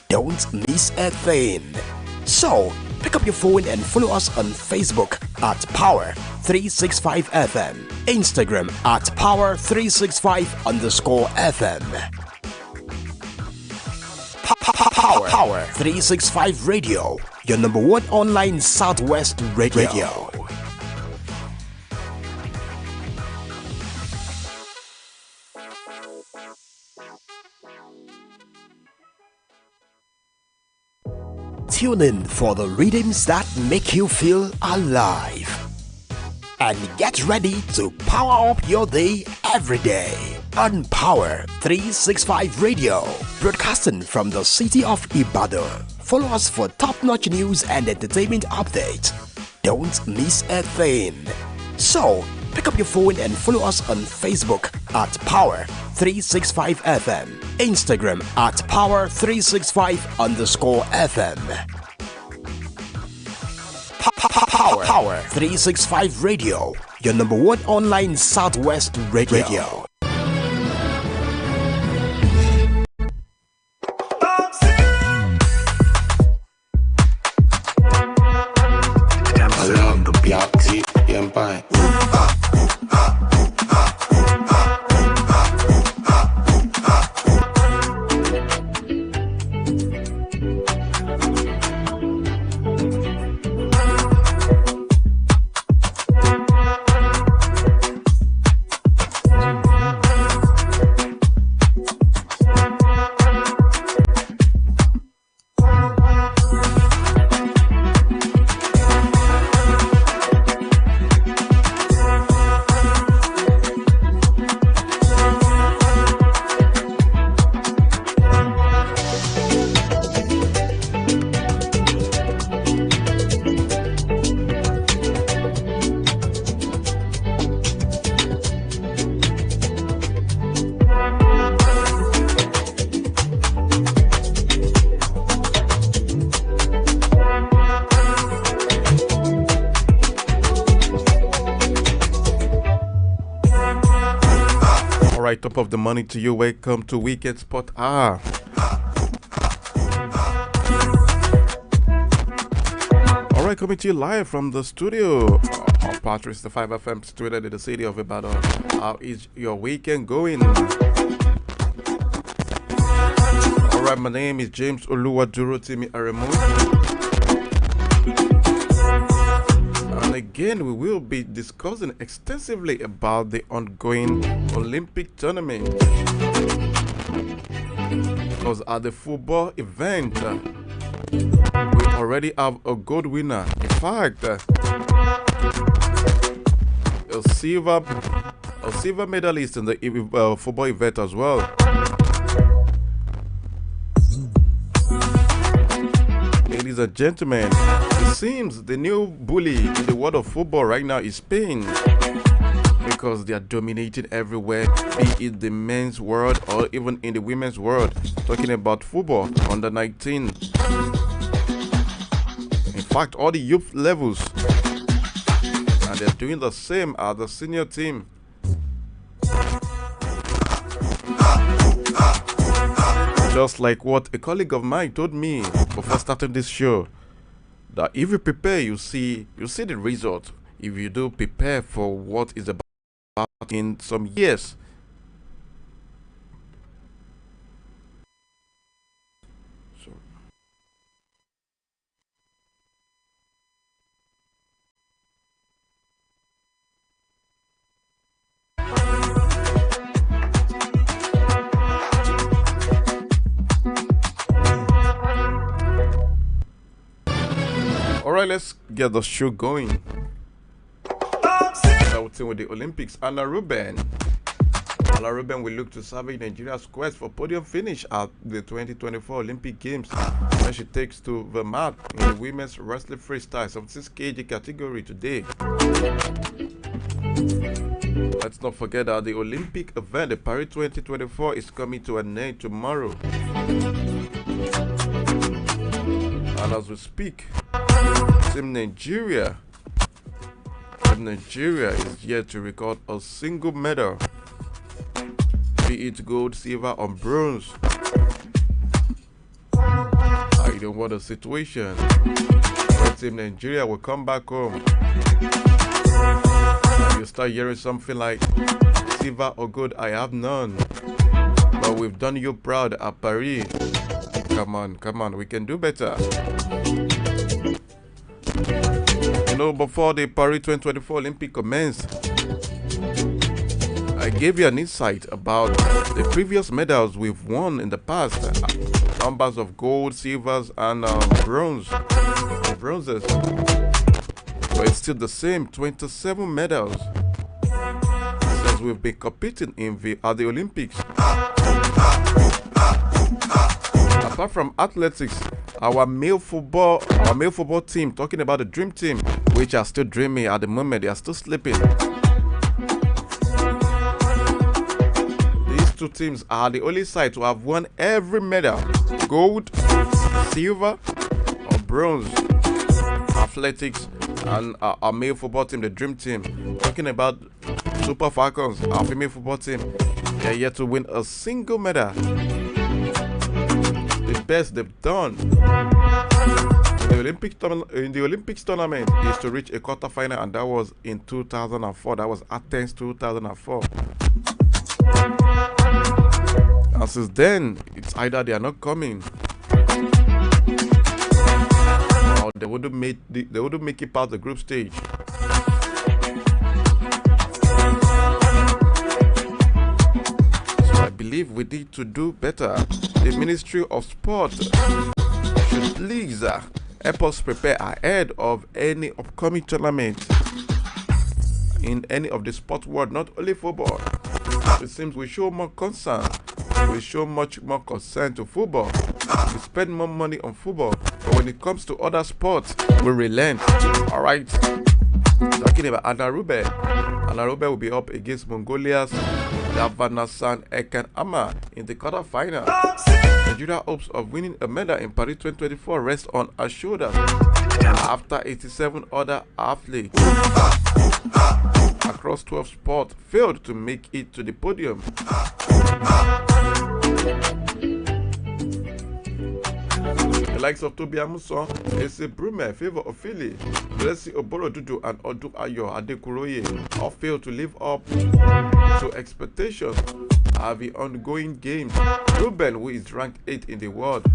Don't miss a thing. So, pick up your phone and follow us on Facebook at Power365FM, Instagram at Power365_FM. Power365 Radio, your number one online Southwest radio. Tune in for the rhythms that make you feel alive. And get ready to power up your day every day on Power 365 Radio, broadcasting from the city of Ibadan. Follow us for top-notch news and entertainment updates. Don't miss a thing. So, pick up your phone and follow us on Facebook at Power 365 FM, Instagram at Power365_FM. Power 365 Radio, your number one online Southwest radio. Top of the money to you. Welcome to Weekend Spot Hour. Alright, coming to you live from the studio on Power 365 FM, situated in the city of Ibadan. How is your weekend going? Alright, my name is James Oluwadurotimi Aremu. Again, we will be discussing extensively about the ongoing Olympic tournament. Because at the football event, we already have a gold winner. In fact, a silver medalist in the football event as well. Ladies and gentlemen, it seems the new bully in the world of football right now is Spain, because they are dominating everywhere, be it the men's world or even in the women's world. Talking about football under 19. In fact, all the youth levels, and they're doing the same at the senior team. Just like what a colleague of mine told me before starting this show, that if you prepare, you see the result. If you do prepare for what is about in some years. So alright, let's get the show going. Starting with the Olympics, Anna Ruben will look to salvage Nigeria's quest for podium finish at the 2024 Olympic Games when she takes to the mat in the women's wrestling freestyle 76 kg category today. Let's not forget that the Olympic event, the Paris 2024, is coming to an end tomorrow. And as we speak, Team Nigeria is yet to record a single medal, be it gold, silver, or bronze. You don't want a situation where Team Nigeria will come back home and you start hearing something like, silver or gold, I have none, but we've done you proud at Paris. Come on, we can do better. You know, before the Paris 2024 Olympic commenced, I gave you an insight about the previous medals we've won in the past. Numbers of gold, silvers, and bronzes. But it's still the same, 27 medals since we've been competing at the Olympics. Apart from athletics, our male football team, talking about the dream team, which are still dreaming at the moment, they are still sleeping. These two teams are the only side to have won every medal, gold, silver, or bronze. Athletics and our male football team, the dream team, talking about Super Falcons, our female football team, they are yet to win a single medal. The best they've done in the Olympics tournament is to reach a quarterfinal, and that was in 2004. That was Athens 2004. And since then, it's either they are not coming, or they wouldn't make it past the group stage. So I believe we need to do better. The Ministry of Sport should please help us prepare ahead of any upcoming tournament in any of the sport world, not only football. It seems we show more concern. We show much more concern to football. We spend more money on football, but when it comes to other sports, we relent. All right. Talking about Onlineradiobox. Onlineradiobox will be up against Mongolia's Davanasan Ekan Ama in the quarterfinal. Nigeria hopes of winning a medal in Paris 2024 rests on our shoulders after 87 other athletes across 12 sports failed to make it to the podium. The likes of Tobi Amuson, Ese Brume, Favor Ofili, Blessy Oborodudu, and Odu Ayo Adekuroye all failed to live up to expectations at the ongoing games. Ruben, who is ranked 8th in the world,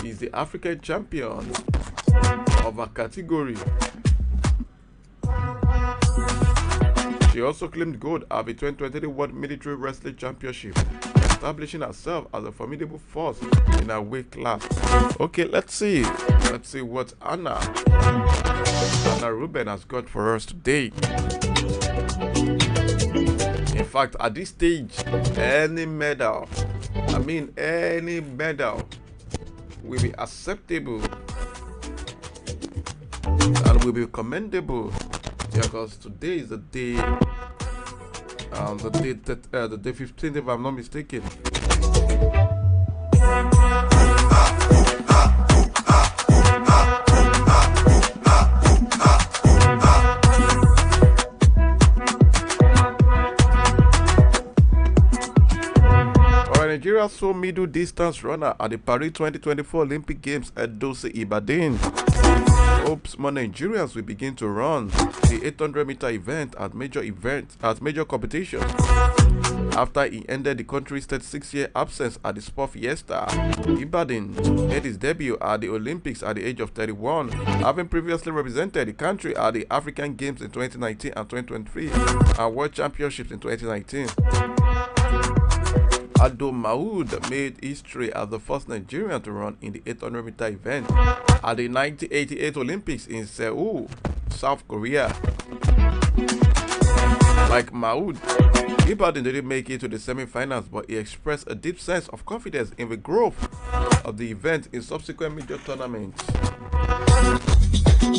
is the African champion of a category. She also claimed gold at the 2023 World Military Wrestling Championship, establishing herself as a formidable force in her weight class. Okay, let's see what Anna Ruben has got for us today. In fact, at this stage, any medal will be acceptable and will be commendable, because today is the day, the day 15th, if I'm not mistaken. Nigeria saw middle distance runner at the Paris 2024 Olympic Games at Dose Ibadan hopes more Nigerians will begin to run the 800-meter event at major competitions. After he ended the country's 36-year absence at the Sport Fiesta, Ibadan made his debut at the Olympics at the age of 31, having previously represented the country at the African Games in 2019 and 2023 and World Championships in 2019. Ado Maud made history as the first Nigerian to run in the 800-meter event at the 1988 Olympics in Seoul, South Korea. Like Maud, Ibadan didn't make it to the semi-finals, but he expressed a deep sense of confidence in the growth of the event in subsequent major tournaments.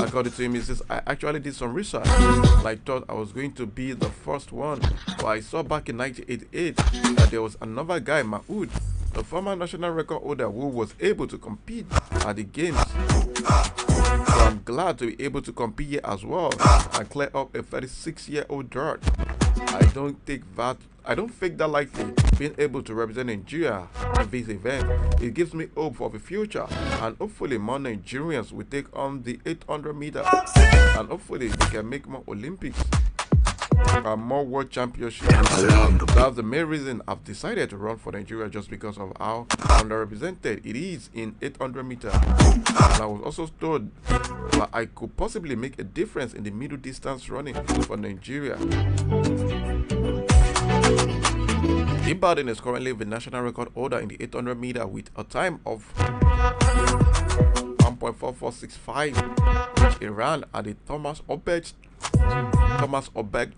According to him, he says, I actually did some research. I thought I was going to be the first one, but I saw back in 1988 that there was another guy, Maud, a former national record holder, who was able to compete at the games. So I'm glad to be able to compete here as well and clear up a 36-year-old drought. I don't take that I don't think that likely being able to represent Nigeria in this event. It gives me hope for the future, and hopefully more Nigerians will take on the 800 meter, and hopefully they can make more Olympics and more world championships. That's the main reason I've decided to run for Nigeria, just because of how underrepresented it is in 800 meters. And I was also told that I could possibly make a difference in the middle distance running for Nigeria. Ibadan is currently the national record holder in the 800 meter with a time of 1.4465, which he ran at the Thomas Obeg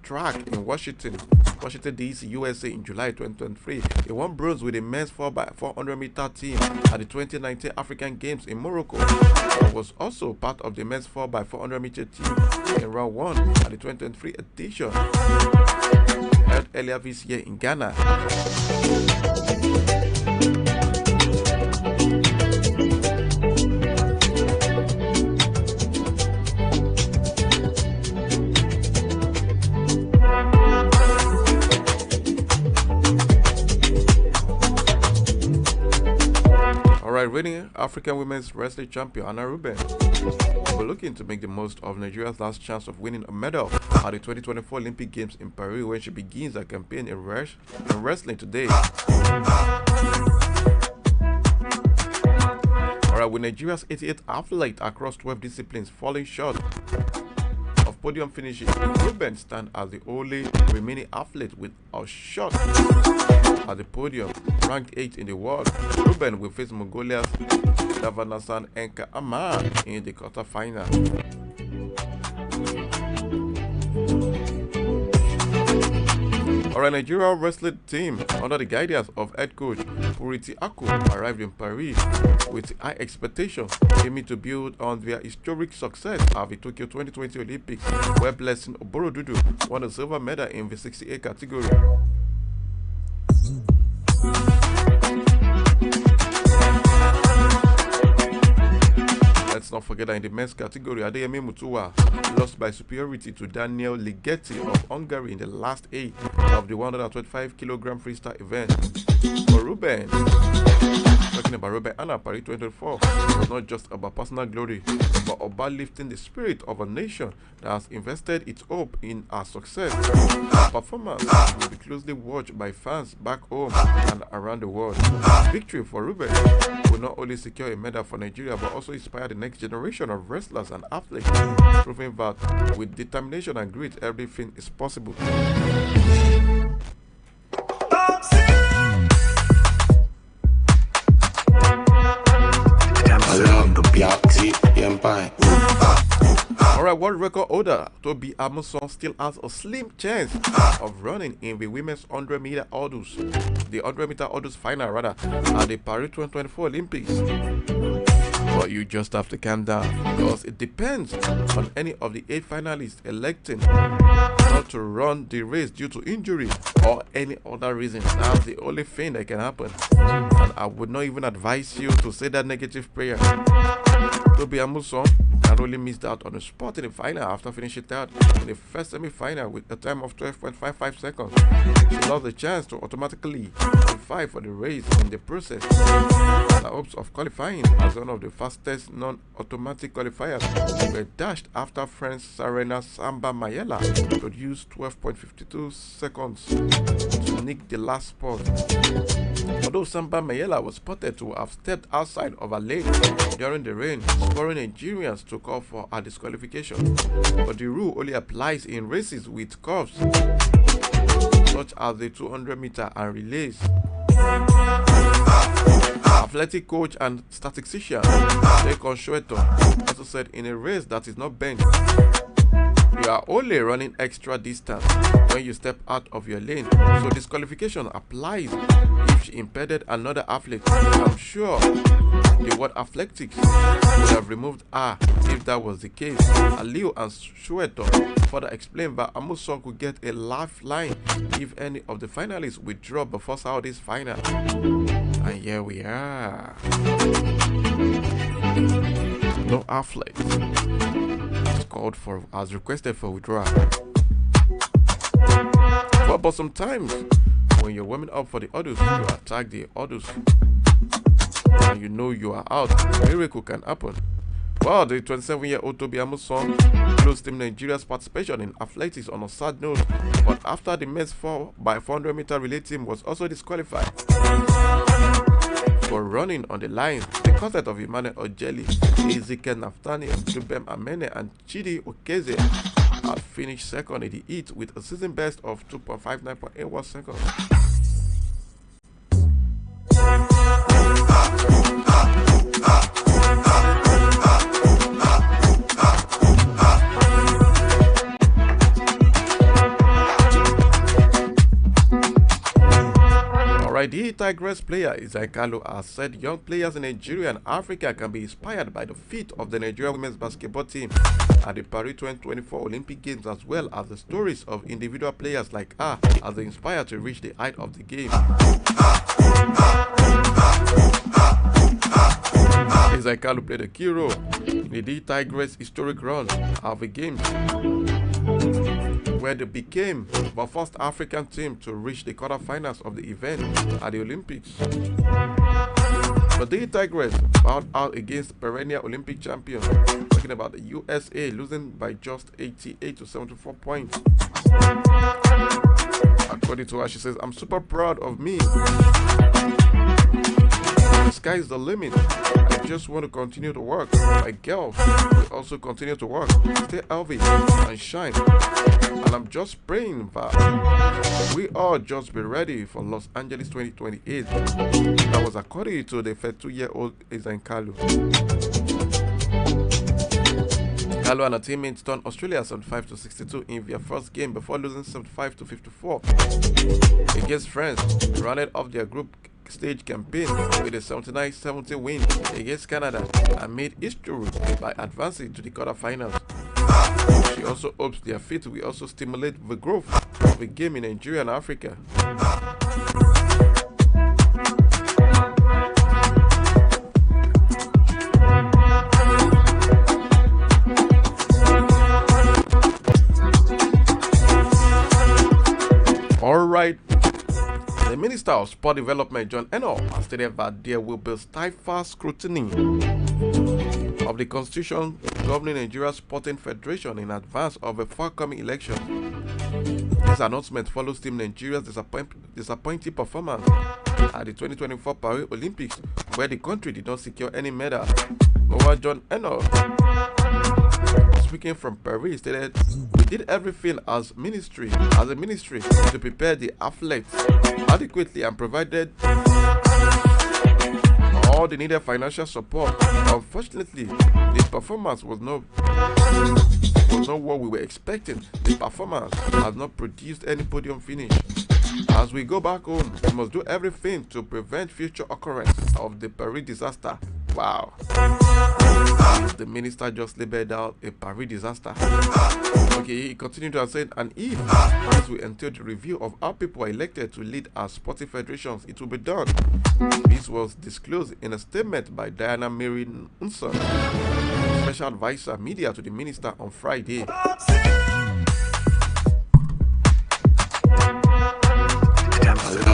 track in Washington DC, USA in July 2023. He won bronze with the men's 4x400 meter team at the 2019 African Games in Morocco. He was also part of the men's 4x400 meter team in round 1 at the 2023 edition held earlier this year in Ghana. Reigning African Women's Wrestling Champion Anna Ruben will be looking to make the most of Nigeria's last chance of winning a medal at the 2024 Olympic Games in Paris, when she begins her campaign in wrestling today. Alright, with Nigeria's 88 athletes across 12 disciplines falling short of podium finishes, Ruben stands as the only remaining athlete with a shot at the podium, ranked 8th in the world. Ruben will face Mongolia's Davanasan Enka Aman in the quarterfinal. Alright, Nigeria wrestling team under the guidance of head coach Purity Aku arrived in Paris with high expectations, aiming to build on their historic success at the Tokyo 2020 Olympics, where Blessing Oborodudu won a silver medal in the 68 category. Let's not forget that in the men's category, Adeyemi Mutuwa lost by superiority to Daniel Ligeti of Hungary in the last 8 of the 125 kg freestyle event. For Ruben, talking about Ruben Anna Paris 2024, it was not just about personal glory, but about lifting the spirit of a nation that has invested its hope in our success. Our performance will be closely watched by fans back home and around the world. Victory for Ruben will not only secure a medal for Nigeria, but also inspire the next generation of wrestlers and athletes, proving that with determination and grit, everything is possible. Alright, world record holder Toby Amuson still has a slim chance of running in the women's 100 meter hurdles, the 100 meter hurdles final rather, at the Paris 2024 Olympics. But you just have to calm down, because it depends on any of the 8 finalists electing not to run the race due to injury or any other reason. That's the only thing that can happen, and I would not even advise you to say that negative prayer. Toby Amuson narrowly missed out on the spot in the final after finishing third in the first semi-final with a time of 12.55 seconds. She lost the chance to automatically qualify for the race in the process, and the hopes of qualifying as one of the fastest non-automatic qualifiers were dashed after French Serena Samba Mayela produced 12.52 seconds to nick the last spot. Although Samba Mayela was spotted to have stepped outside of her lane during the rain, spurring Nigerians to call for her disqualification. But the rule only applies in races with curves, such as the 200 meter and relays. Athletic coach and statistician Lekon Shweto also said, in a race that is not bent, you are only running extra distance when you step out of your lane, so disqualification applies if she impeded another athlete. I'm sure the World Athletics would have removed her if that was the case. Aliu and Shweto further explained that Amuson could get a lifeline if any of the finalists withdraw before Saudi's final. And here we are. No athlete called for, as requested for withdrawal. But sometimes when you're warming up for the hurdles, you attack the hurdles, and you know you are out. A miracle can happen. Well, the 27-year-old Toby Amuson closed Team Nigeria's participation in athletics on a sad note, but after the men's 4x400-meter relay team was also disqualified for running on the line, the concept of Emmanuel Ojeli, Ezekiel Naftani, Jubem Amene, and Chidi Okeze had finished second in the heat with a season best of 2.59.81 seconds. The Tigress player Isaikalo has said young players in Nigeria and Africa can be inspired by the feat of the Nigerian women's basketball team at the Paris 2024 Olympic Games, as well as the stories of individual players like her as they inspire to reach the height of the game. Isaikalo played a key role in the Tigress historic run of the games, where they became the first African team to reach the quarterfinals of the event at the Olympics. But the Tigress bowed out against perennial Olympic champions, talking about the USA, losing by just 88 to 74 points. According to her, she says, "I'm super proud of me. The sky is the limit. I just want to continue to work. My girls will also continue to work, stay healthy and shine. And I'm just praying that we all just be ready for Los Angeles 2028. That was according to the 32-year-old Isaikalo. Kalu and her teammates turned Australia 75 to 62 in their first game before losing 75 to 54 against France. Rounded off their group stage campaign with a 79-70 win against Canada and made history by advancing to the quarterfinals. She also hopes their feat will also stimulate the growth of the game in Nigeria and Africa. Alright. The Minister of Sport Development, John Enoh, has stated that there will be stiffer scrutiny of the constitution governing Nigeria's Sporting Federation in advance of a forthcoming election. This announcement follows Team Nigeria's disappointing performance at the 2024 Paris Olympics, where the country did not secure any medal. Over John Enoh, speaking from Paris, stated, "We did everything as a ministry to prepare the athletes adequately and provided all the needed financial support. Unfortunately, the performance was not what we were expecting. The performance has not produced any podium finish. As we go back home, we must do everything to prevent future occurrence of the Paris disaster." Wow. The minister just labeled out a Paris disaster. Okay, he continued to say, "And if this will entail the review of how people are elected to lead our sporting federations, it will be done." This was disclosed in a statement by Diana Mary Unson, Special Advisor Media to the minister on Friday.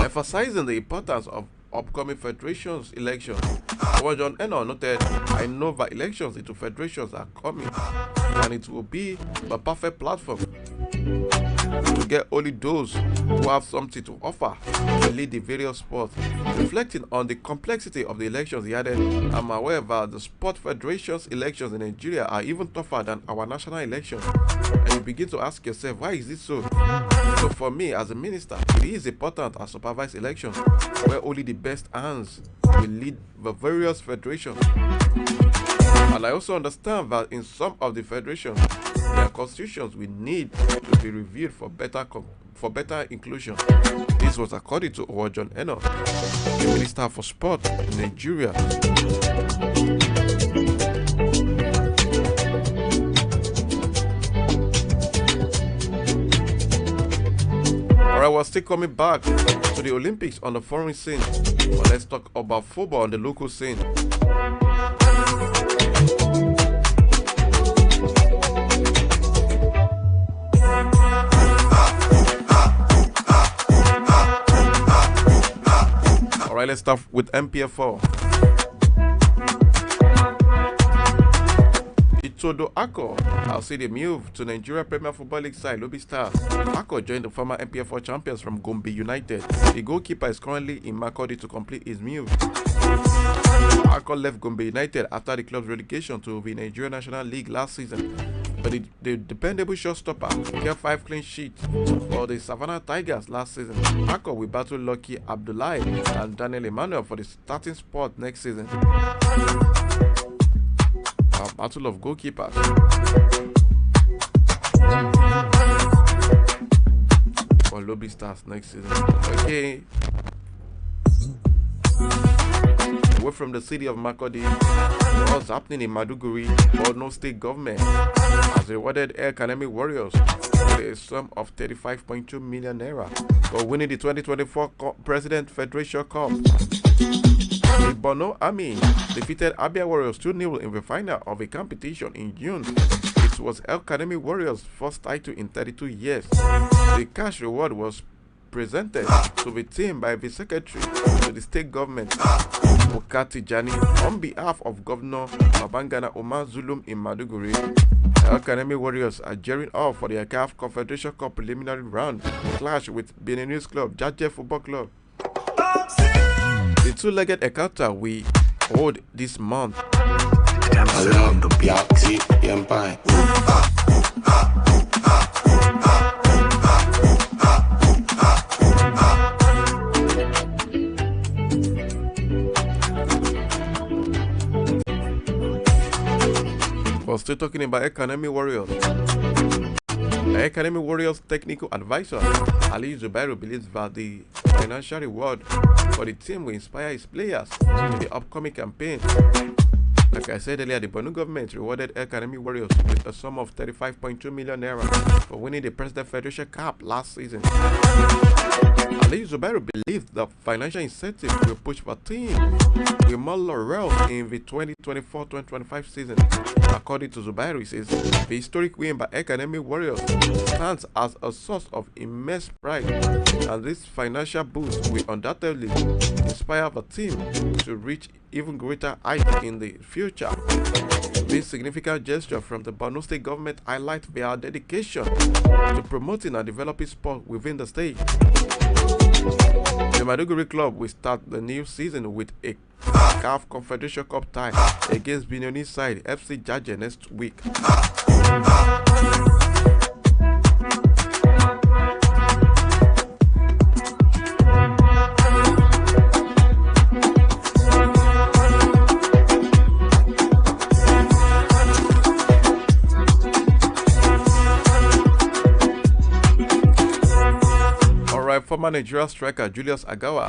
Emphasizing the importance of upcoming federations elections, John Enoh noted, "I know that elections into federations are coming, and it will be the perfect platform to get only those who have something to offer to lead the various sports." Reflecting on the complexity of the elections, he added, "I'm aware that the sport federations elections in Nigeria are even tougher than our national elections. And you begin to ask yourself, why is it so? So for me as a minister, it is important to supervise elections where only the best hands will lead the various federations. And I also understand that in some of the federations, their constitutions will need to be reviewed for better inclusion." This was according to John Enoh, the Minister for Sport in Nigeria. Alright, we're still coming back to the Olympics on the foreign scene, but let's talk about football on the local scene. Alright, let's start with MPF4. Itodo Ako, I'll see the move to Nigeria Premier Football League side Lobby Stars. Ako joined the former MPF4 champions from Gombe United. The goalkeeper is currently in Makurdi to complete his move. Ako left Gombe United after the club's relegation to the Nigeria National League last season. But the dependable shotstopper kept 5 clean sheets for the Savannah Tigers last season. Ako will battle Lucky Abdullahi and Daniel Emmanuel for the starting spot next season. A battle of goalkeepers. For Lobby Stars next season. Okay. Away from the city of Makurdi, what's happening in Maduguri, Borno State government has rewarded Air Academy Warriors with a sum of 35.2 million naira for winning the 2024 President Federation Cup. The Borno Army defeated Abia Warriors 2-0 in the final of a competition in June. It was Air Academy Warriors' first title in 32 years. The cash reward was presented to the team by the secretary to the state government, Bukati Jani, on behalf of Governor Babangana Omar Zulum in Maduguri. The Academy Warriors are gearing up for the CAF Confederation Cup preliminary round clash with Beninese club Jaje Football Club. The two-legged encounter we hold this month. We're still talking about Academy Warriors. Academy Warriors technical advisor Ali Zubairu believes that the financial reward for the team will inspire his players in the upcoming campaign. Like I said earlier, the Borno government rewarded Academy Warriors with a sum of 35.2 million naira for winning the President Federation Cup last season. Ali Zubairu believes the financial incentive will push the team with more laurel in the 2024-2025 season. According to Zubairu, he says the historic win by Academy Warriors stands as a source of immense pride, and this financial boost will undoubtedly inspire the team to reach even greater heights in the future. This significant gesture from the Borno State government highlights their dedication to promoting and developing sport within the state. The Maduguri club will start the new season with a CAF Confederation Cup tie against Beninese side FC Jaje next week. Former Nigeria striker Julius Agawa,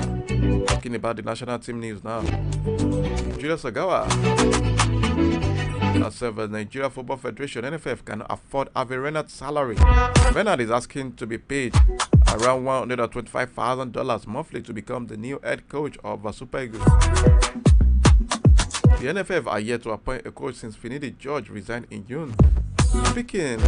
talking about the national team news now. Julius Agawa has said the Nigeria Football Federation NFF cannot afford Ave Renard's salary. Renard is asking to be paid around $125,000 monthly to become the new head coach of the Super Eagles. The NFF are yet to appoint a coach since Finidi George resigned in June. Speaking,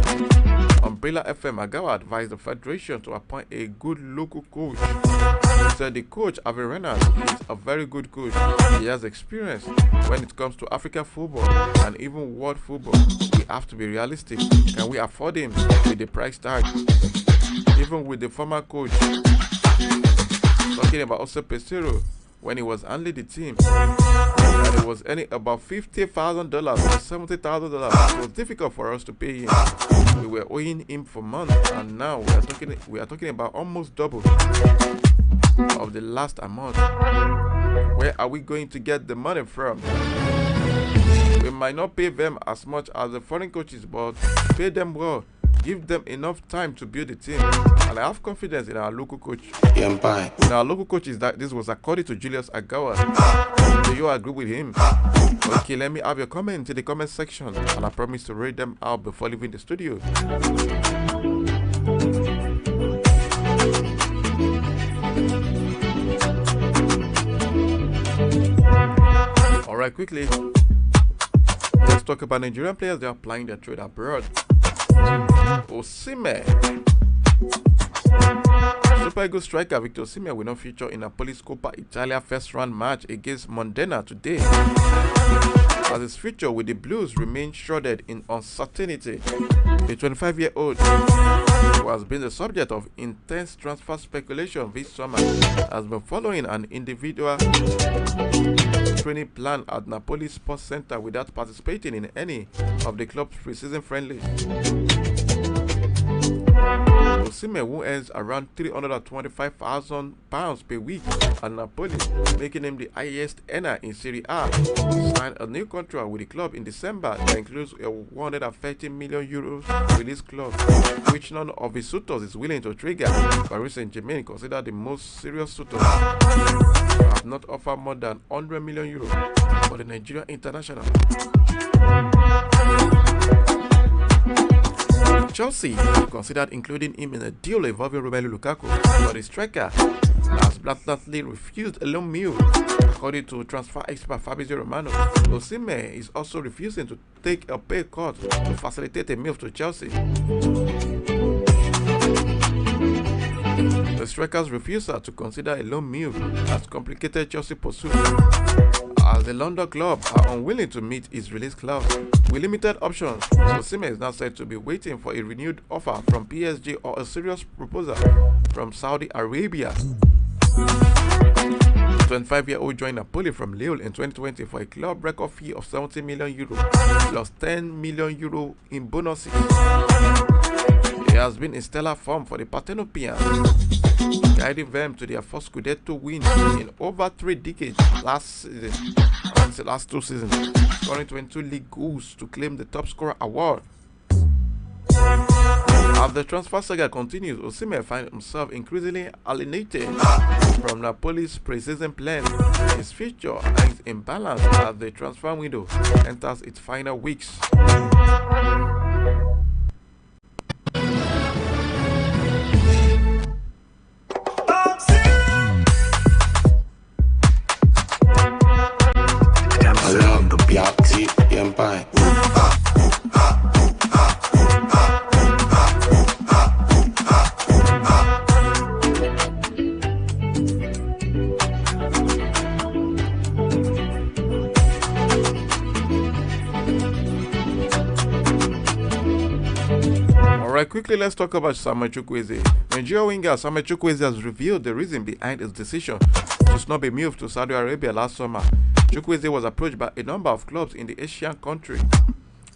Umbrella FM, Agawa advised the Federation to appoint a good local coach. He said the coach, Ave Renard, is a very good coach. He has experience when it comes to African football and even world football. We have to be realistic. Can we afford him with the price tag? Even with the former coach, talking about osupa, when he was handling the team, and it was earning about $50,000 or $70,000. It was difficult for us to pay him. We were owing him for months, and now we are talking about almost double of the last amount. Where are we going to get the money from? We might not pay them as much as the foreign coaches, but pay them well. Give them enough time to build the team, and I have confidence in our local coach. In our local coach is that this was according to Julius Agawa. Do you agree with him? Okay, let me have your comment in the comment section, and I promise to read them out before leaving the studio. Alright, quickly, let's talk about Nigerian players that are applying their trade abroad. Osupa Super Eagles striker Victor Osimhen will not feature in Napoli's Coppa Italia first-round match against Modena today, as his future with the Blues remains shrouded in uncertainty. The 25-year-old, who has been the subject of intense transfer speculation this summer, has been following an individual training plan at Napoli Sports Center without participating in any of the club's pre-season friendlies. Osimhen, who earns around £325,000 per week at Napoli, making him the highest earner in Serie A, signed a new contract with the club in December that includes a €130 million release clause, which none of his suitors is willing to trigger. Paris Saint-Germain, considered the most serious suitors, have not offered more than €100 million for the Nigerian international. Chelsea considered including him in a deal involving Romelu Lukaku, but the striker has blatantly refused a loan move. According to transfer expert Fabrizio Romano, Osimhen is also refusing to take a pay cut to facilitate a move to Chelsea. The striker's refusal to consider a loan move has complicated Chelsea pursuit, as the London club are unwilling to meet his release clause. With limited options, Osimhen is now said to be waiting for a renewed offer from PSG or a serious proposal from Saudi Arabia. The 25-year-old joined Napoli from Lille in 2020 for a club record fee of €70 million plus €10 million in bonuses. He has been in stellar form for the Partenopians, guiding them to their first Scudetto win in over 3 decades last 2 seasons, scoring 22 league goals to claim the top scorer award. As the transfer saga continues, Osimhen finds himself increasingly alienated from Napoli's pre-season plan. His future hangs in balance as the transfer window enters its final weeks. Alright, quickly let's talk about Samuel Chukwueze. Nigeria winger Samuel Chukwueze has revealed the reason behind his decision to snub a move to Saudi Arabia last summer. Chukwueze was approached by a number of clubs in the Asian country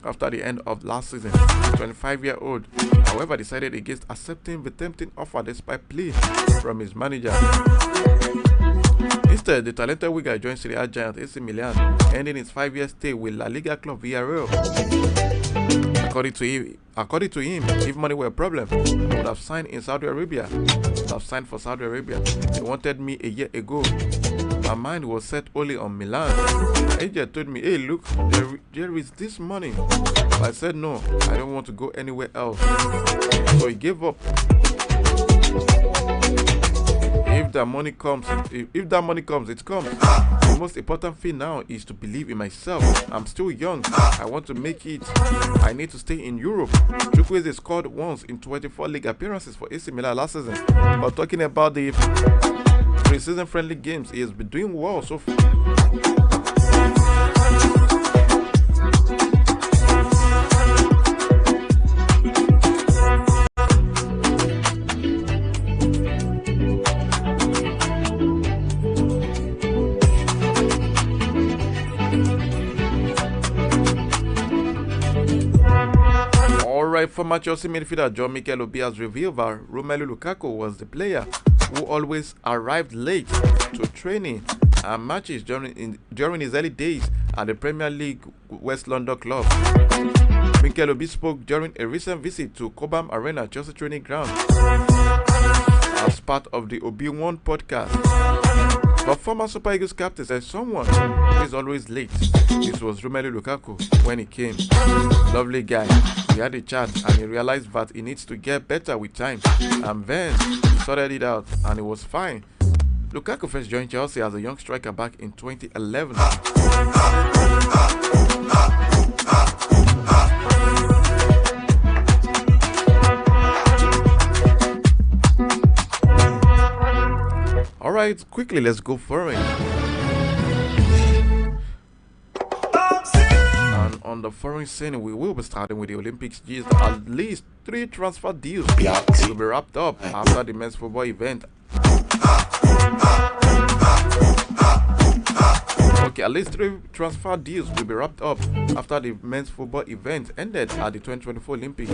after the end of last season. The 25-year-old, however, decided against accepting the tempting offer despite plea from his manager. Instead, the talented winger joined Serie A giant AC Milan, ending his 5-year stay with La Liga club Villarreal. According to him, if money were a problem, I would have signed in Saudi Arabia. For Saudi Arabia. They wanted me a year ago. My mind was set only on Milan. My agent told me, hey, look, there is this money. But I said, no, I don't want to go anywhere else. So he gave up. If that money comes, it comes. The most important thing now is to believe in myself. I'm still young. I want to make it. I need to stay in Europe. Chukwueze scored once in 24 league appearances for AC Milan last season. But talking about the pre-season friendly games, he has been doing well so far. Former Chelsea midfielder John Mikel Obi has revealed that Romelu Lukaku was the player who always arrived late to training and matches during his early days at the Premier League West London club. Mikel Obi spoke during a recent visit to Cobham Arena, Chelsea training ground, as part of the Obi One podcast. But former Super Eagles captain said someone who is always late. This was Romelu Lukaku when he came. Lovely guy. We had a chat and he realized that he needs to get better with time. And then he sorted it out and it was fine. Lukaku first joined Chelsea as a young striker back in 2011. Alright, quickly let's go foreign. And on the foreign scene, we will be starting with the Olympics gist. At least 3 transfer deals will be wrapped up after the men's football event. Okay, at least 3 transfer deals will be wrapped up after the men's football event ended at the 2024 Olympics.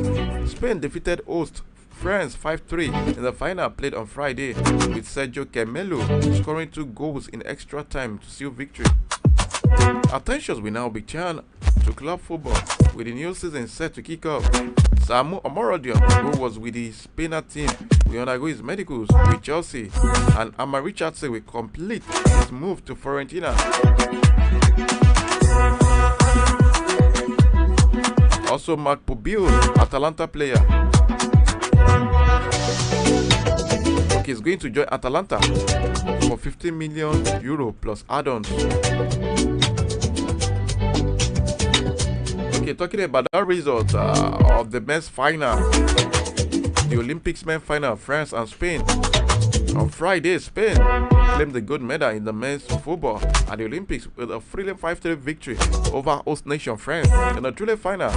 Spain defeated host France 5-3 in the final played on Friday, with Sergio Camelo scoring 2 goals in extra time to seal victory. Attentions will now be turned to club football, with the new season set to kick off. Samu Omorodion, who was with the Spain team, will undergo his medicals with Chelsea, and Ama Richardson will complete his move to Fiorentina. Also, Mark Pobil, Atalanta player, is going to join Atalanta for €50 million plus add-ons. Okay, talking about that result of the men's final, the Olympics men's final, France and Spain. On Friday, Spain claimed the gold medal in the men's football at the Olympics with a thrilling 5-3 victory over host nation France. In the thrilling final,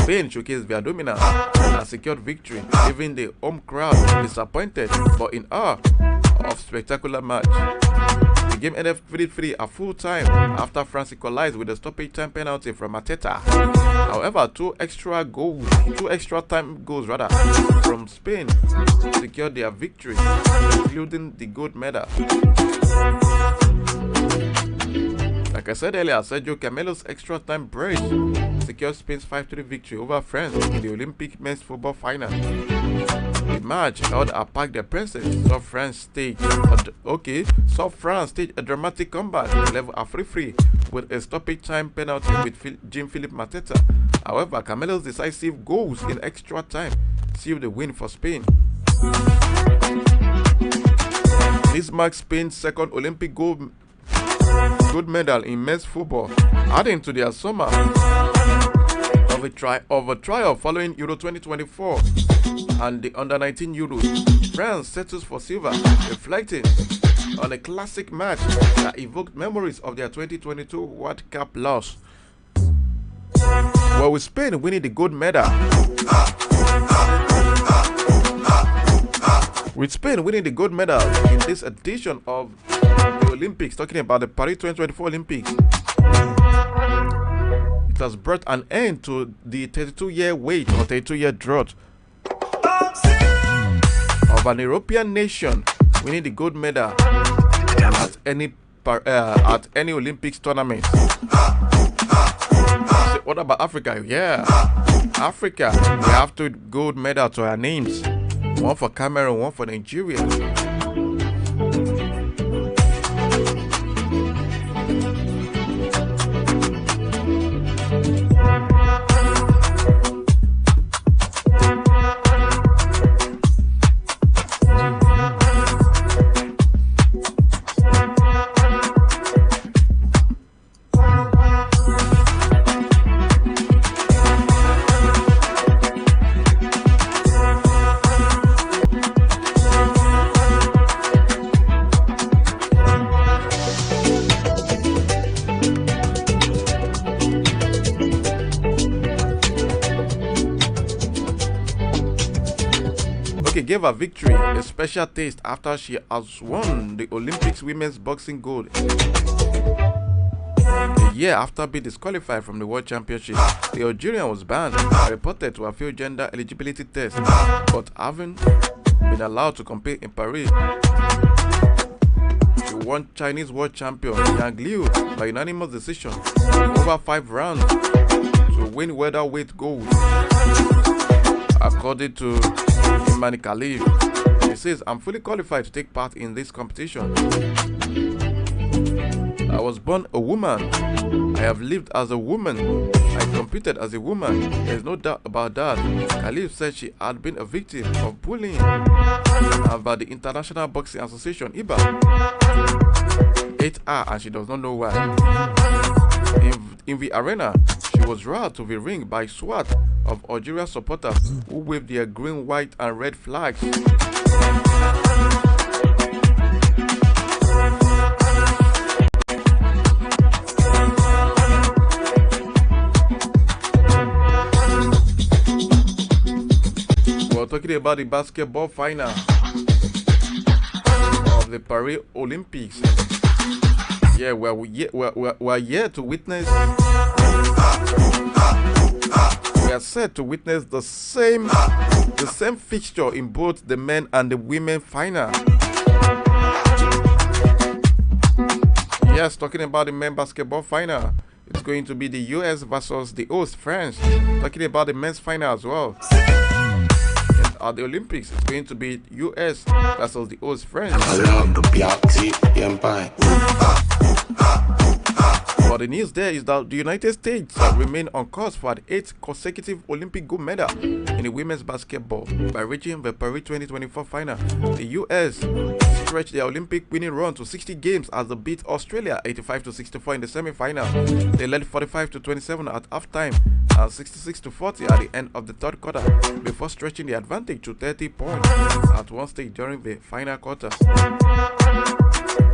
Spain showcased their dominance and secured victory, leaving the home crowd disappointed but in awe of spectacular match. The game ended 3-3 at full time after France equalized with a stoppage time penalty from Mateta. However, two extra time goals from Spain secured their victory, including the gold medal. Like I said earlier, Sergio Camelo's extra time brace secured Spain's 5-3 victory over France in the Olympic men's football final. The match held at Parc des Princes saw France stage a dramatic comeback level at 3-3 with a stoppage time penalty with Jean-Philippe Mateta. However, Camelo's decisive goals in extra time sealed the win for Spain. This marks Spain's second Olympic gold medal in men's football, adding to their summer of a trial following Euro 2024 and the Under-19 Euros. France settles for silver, reflecting on a classic match that evoked memories of their 2022 World Cup loss. Well, with Spain winning the gold medal, in this edition of the Olympics, talking about the Paris 2024 Olympics, it has brought an end to the 32-year wait or 32-year drought of an European nation winning the gold medal at any Olympics tournament. So what about Africa? Yeah, Africa, we have 2 gold medals to our names. One for Cameroon, one for Nigeria. Gave her victory a special taste after she has won the Olympics women's boxing gold a year after being disqualified from the World Championship. The Algerian was banned and reported to have failed gender eligibility test, but having been allowed to compete in Paris, she won Chinese world champion Yang Liu by unanimous decision over 5 rounds to win welterweight gold. According to Imani Khalif, he says, "I'm fully qualified to take part in this competition. I was born a woman. I have lived as a woman. I competed as a woman. There's no doubt about that." Khalif said she had been a victim of bullying by the International Boxing Association, IBA, and she does not know why. In the arena, she was routed to the ring by SWAT of Algeria supporters who waved their green, white, and red flags. talking about the basketball final of the Paris Olympics. Yeah, we're here to witness. We are set to witness the same fixture in both the men and the women final. Yes, talking about the men basketball final. It's going to be the US versus the host France. Talking about the men's final as well. And at the Olympics, it's going to be US versus the host France. But the news there is that the United States remain on course for the 8th consecutive Olympic gold medal in the women's basketball by reaching the Paris 2024 final. The US stretched their Olympic winning run to 60 games as they beat Australia 85-64 in the semi-final. They led 45-27 at halftime and 66-40 at the end of the third quarter before stretching the advantage to 30 points at one stage during the final quarter.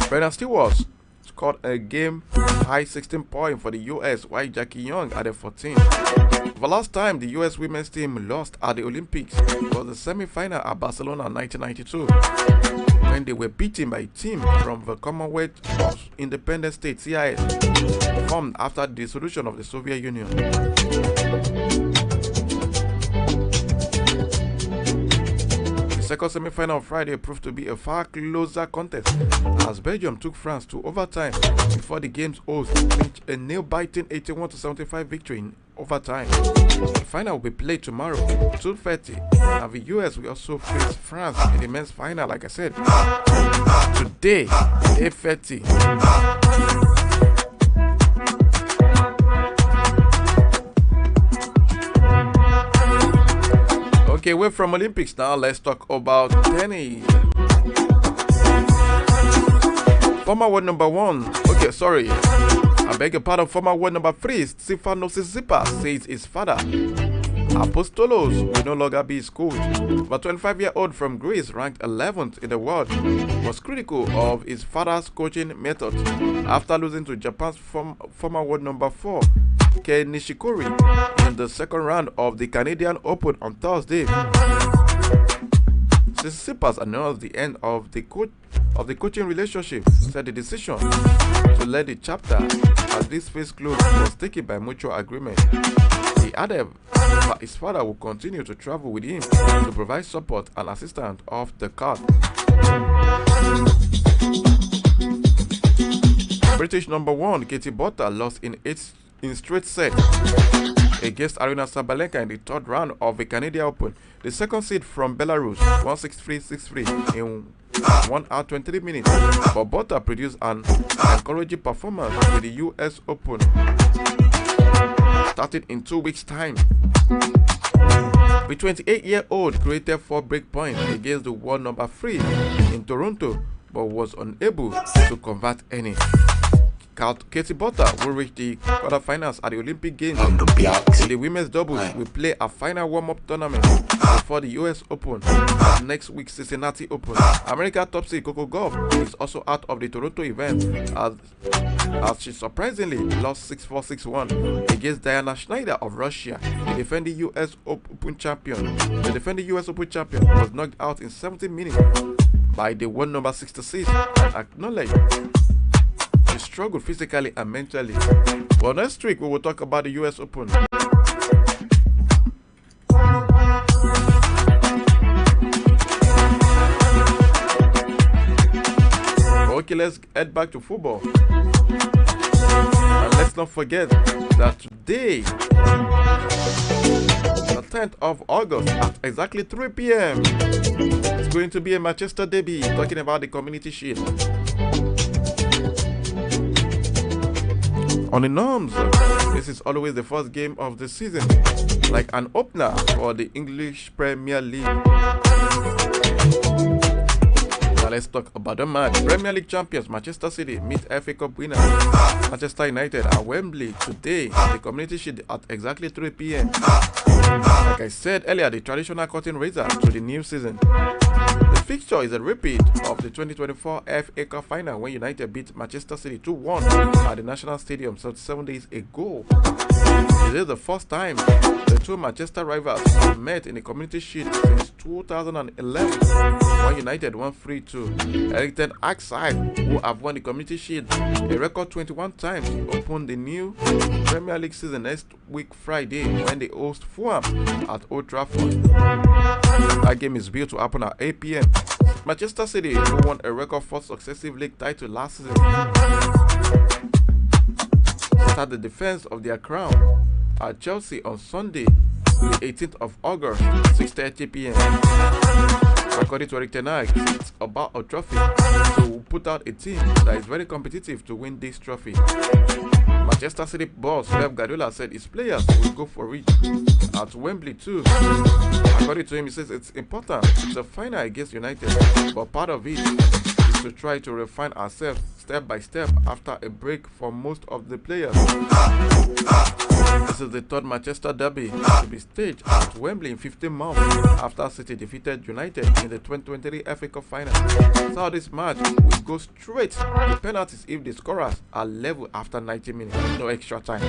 Brendan Stewart scored a game-high 16 points for the US, while Jackie Young added 14. The last time the US women's team lost at the Olympics was the semi-final at Barcelona in 1992, when they were beaten by a team from the Commonwealth of Independent States (CIS), formed after the dissolution of the Soviet Union. Second semi-final on Friday proved to be a far closer contest as Belgium took France to overtime before the game's host clinched a nail-biting 81-75 victory in overtime. The final will be played tomorrow, 2:30, and the US will also face France in the men's final, like I said, today, 8:30. Okay, away from Olympics now, let's talk about tennis. Former world number 1, I beg your pardon, former world number 3, Stefanos Tsitsipas says his father, Apostolos, will no longer be his coach. The 25-year-old from Greece, ranked 11th in the world, was critical of his father's coaching methods after losing to Japan's former world number 4, Kei Nishikori, in the second round of the Canadian Open on Thursday. Tsitsipas announced the end of the coaching relationship, said the decision to let the chapter as this phase closed was taken by mutual agreement. He added that his father will continue to travel with him to provide support and assistance off the court. British number 1 Katie Botta lost in straight set against Aryna Sabalenka in the third round of the Canadian Open. The second seed from Belarus won 6-3, 6-3 in 1 hour 23 minutes, but Botta produced an encouraging performance in the US Open starting in 2 weeks' time. The 28-year-old created 4 break points against the world number 3 in Toronto, but was unable to convert any. Katie Botta will reach the quarterfinals at the Olympic Games. In the women's doubles, will play a final warm-up tournament before the US Open at next week's Cincinnati Open. American top seed Coco Gauff is also out of the Toronto event as she surprisingly lost 6-4, 6-1 against Diana Schneider of Russia, the defending US Open champion. The defending US Open champion was knocked out in 17 minutes by the world number 66 and acknowledged she struggled physically and mentally. Well, next week we will talk about the US Open. Okay, let's head back to football. And let's not forget that today, the 10th of August, at exactly 3 p.m., it's going to be a Manchester derby, talking about the Community Shield. On the norms, this is always the first game of the season, like an opener for the English Premier League. Now let's talk about the match. Premier League champions Manchester City meet FA Cup winner Manchester United at Wembley today in the Community Shield at exactly 3 p.m. Like I said earlier, the traditional curtain raiser to the new season. The fixture is a repeat of the 2024 FA Cup final when United beat Manchester City 2-1 at the National Stadium 7 days ago. It is the first time the two Manchester rivals have met in the Community Shield since 2011 when United won 3-2. Eric Ten Hag's side, who have won the Community Shield a record 21 times, open the new Premier League season next week Friday when they host Fulham at Old Trafford. That game is built to happen at 8 p.m. Manchester City, who won a record 4th successive league title last season, start the defense of their crown at Chelsea on Sunday, the 18th of August, 6:30 p.m. According to Eric Ten Hag, it's about a trophy, so we'll put out a team that is very competitive to win this trophy. Manchester City boss Pep Guardiola said his players will go for it at Wembley too. According to him, he says it's important. It's a final against United, but part of it is to try to refine ourselves step by step after a break for most of the players. This is the third Manchester derby to be staged at Wembley in 15 months after City defeated United in the 2023 FA Cup final. So this match will go straight to penalties if the scorers are level after 90 minutes, no extra time.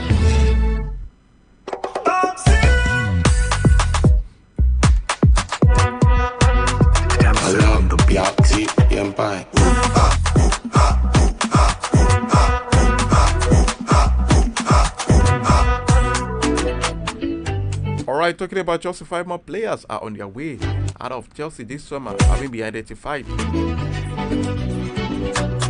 Alright, talking about Chelsea, 5 more players are on their way out of Chelsea this summer, having been identified.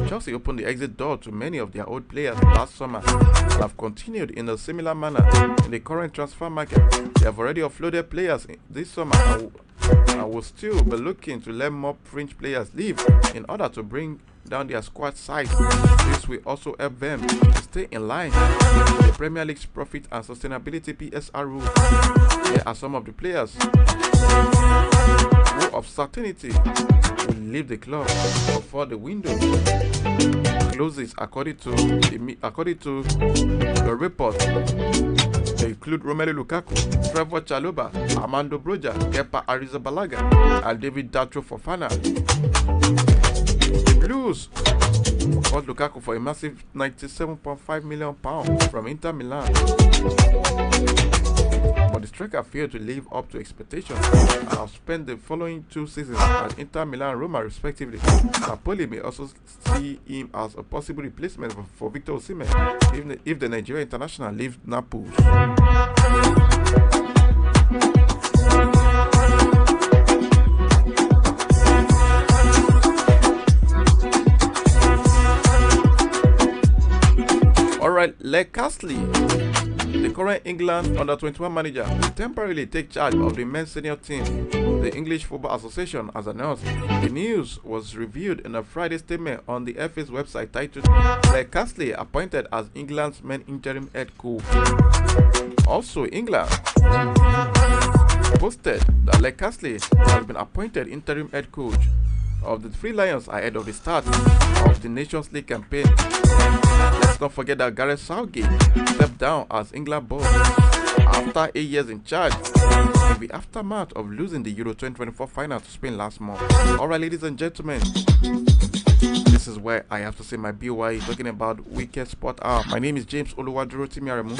Chelsea opened the exit door to many of their old players last summer and have continued in a similar manner in the current transfer market. They have already offloaded players this summer and will still be looking to let more fringe players leave in order to bring down their squad size. This will also help them to stay in line with the Premier League's profit and sustainability PSR rules. Here are some of the players who of certainty will leave the club before the window closes, according to the report. They include Romelu Lukaku, Trevor Chalobah, Armando Broja, Kepa Arrizabalaga, and David Datro Fofana. The Blues bought Lukaku for a massive £97.5 million from Inter Milan. But the striker failed to live up to expectations and have spent the following 2 seasons at Inter Milan and Roma respectively. Napoli may also see him as a possible replacement for Victor Osimhen if the Nigerian international leaves Naples. Alright, Leg Castley, the current England under-21 manager, will temporarily take charge of the men's senior team, the English Football Association has announced. The news was revealed in a Friday statement on the FA's website titled Leg Castley appointed as England's main interim head coach. Also, England posted that Leg Castley has been appointed interim head coach of the Three Lions ahead of the start of the Nations League campaign. Let's not forget that Gareth Southgate stepped down as England boss after 8 years in charge in the aftermath of losing the Euro 2024 final to Spain last month. Alright, ladies and gentlemen, this is where I have to say my BYE talking about Wicked Sport Hour. My name is James Oluwaduro Timiaremu.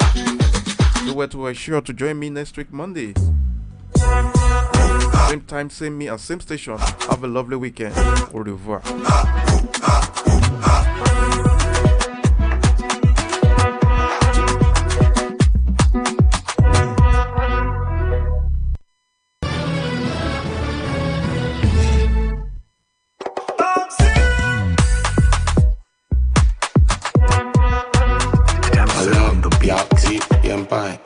Do to ensure to join me next week Monday. Same time, same me, and same station. Have a lovely weekend. Au revoir. Empire.